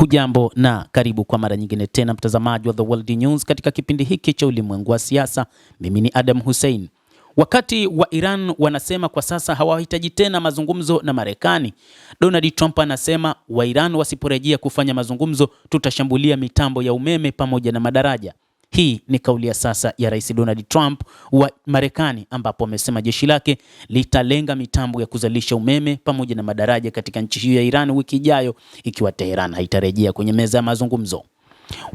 Hujambo na karibu kwa mara nyingine tena mtazamaji wa The World News katika kipindi hiki cha ulimwengu wa siasa. Mimi ni Adam Hussein. Wakati wa Iran wanasema kwa sasa hawahitaji tena mazungumzo na Marekani, Donald Trump anasema wa Iran wasiporejea kufanya mazungumzo tutashambulia mitambo ya umeme pamoja na madaraja. Hii ni kauli ya sasa ya Rais Donald Trump wa Marekani, ambapo amesema jeshi lake litalenga mitambo ya kuzalisha umeme pamoja na madaraja katika nchi hiyo ya Iran wiki ijayo ikiwa Tehran haitarejea kwenye meza ya mazungumzo.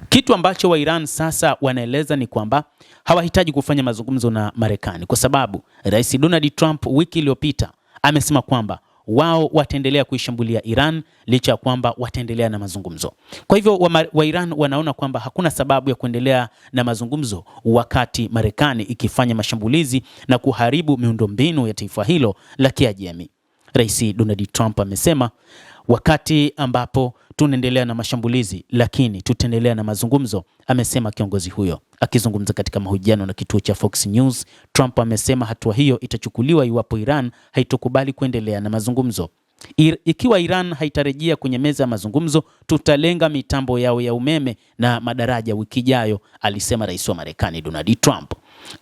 Kitu ambacho wa Iran sasa wanaeleza ni kwamba hawahitaji kufanya mazungumzo na Marekani kwa sababu Rais Donald Trump wiki iliyopita amesema kwamba wao wataendelea kuishambulia Iran licha ya kwamba wataendelea na mazungumzo. Kwa hivyo wa Iran wanaona kwamba hakuna sababu ya kuendelea na mazungumzo wakati Marekani ikifanya mashambulizi na kuharibu miundombinu ya taifa hilo la Kiajemi. Rais Donald Trump amesema wakati ambapo tunaendelea na mashambulizi lakini tutaendelea na mazungumzo, amesema kiongozi huyo. Akizungumza katika mahojiano na kituo cha Fox News, Trump amesema hatua hiyo itachukuliwa iwapo Iran haitokubali kuendelea na mazungumzo. Ikiwa Iran haitarejea kwenye meza ya mazungumzo, tutalenga mitambo yao ya umeme na madaraja wiki ijayo, alisema rais wa Marekani Donald Trump.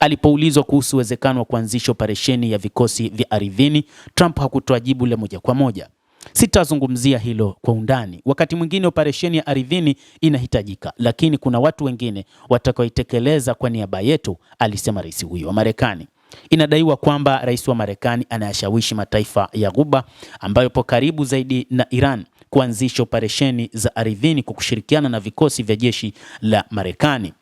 Alipoulizwa kuhusu uwezekano wa kuanzisha operesheni ya vikosi vya ardhini, Trump hakutoa jibu la moja kwa moja. Sitazungumzia hilo kwa undani. Wakati mwingine operesheni ya ardhini inahitajika, lakini kuna watu wengine watakaoitekeleza kwa niaba yetu, alisema rais huyo wa Marekani. Inadaiwa kwamba rais wa Marekani anayashawishi mataifa ya Ghuba ambayo yapo karibu zaidi na Iran kuanzisha operesheni za ardhini kwa kushirikiana na vikosi vya jeshi la Marekani.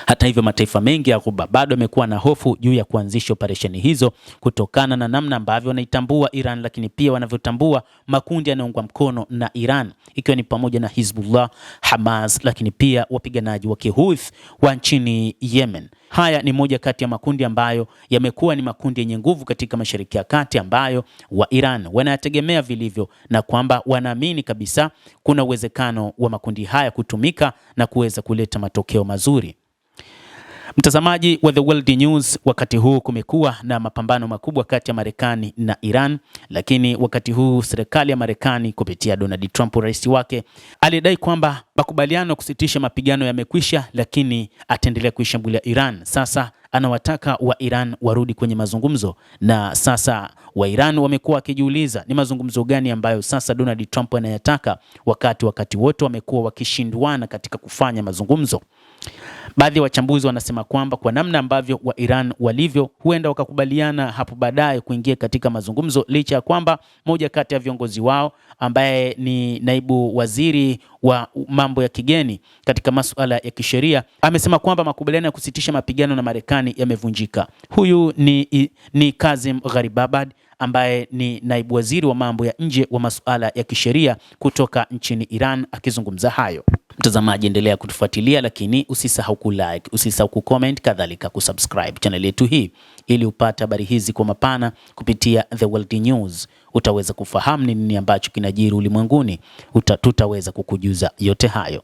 Hata hivyo, mataifa mengi ya Ghuba bado yamekuwa na hofu juu ya kuanzisha operesheni hizo kutokana na namna ambavyo wanaitambua Iran, lakini pia wanavyotambua makundi yanayoungwa mkono na Iran, ikiwa ni pamoja na Hizbullah, Hamas, lakini pia wapiganaji wa Kihouthi wa nchini Yemen. Haya ni moja kati ya makundi ambayo yamekuwa ni makundi yenye nguvu katika Mashariki ya Kati ambayo wa Iran wanayategemea vilivyo, na kwamba wanaamini kabisa kuna uwezekano wa makundi haya kutumika na kuweza kuleta matokeo mazuri. Mtazamaji wa The World News, wakati huu kumekuwa na mapambano makubwa kati ya Marekani na Iran, lakini wakati huu serikali ya Marekani kupitia Donald Trump rais wake alidai kwamba makubaliano kusitisha mapigano yamekwisha, lakini ataendelea kuishambulia Iran. Sasa anawataka wa Iran warudi kwenye mazungumzo, na sasa wa Iran wamekuwa wakijiuliza ni mazungumzo gani ambayo sasa Donald Trump anayataka, wakati wote wamekuwa wakishindwana katika kufanya mazungumzo. Baadhi ya wachambuzi wanasema kwamba kwa namna ambavyo wa Iran walivyo, huenda wakakubaliana hapo baadaye kuingia katika mazungumzo, licha ya kwamba moja kati ya viongozi wao ambaye ni naibu waziri wa mambo ya kigeni katika masuala ya kisheria amesema kwamba makubaliano ya kusitisha mapigano na Marekani yamevunjika. Huyu ni Kazim Gharibabad ambaye ni naibu waziri wa mambo ya nje wa masuala ya kisheria kutoka nchini Iran akizungumza hayo. Mtazamaji, endelea kutufuatilia, lakini usisahau kulike, usisahau kucomment, kadhalika kusubscribe channel yetu hii ili upate habari hizi kwa mapana kupitia The World News. Utaweza kufahamu ni nini ambacho kinajiri ulimwenguni, tutaweza kukujuza yote hayo.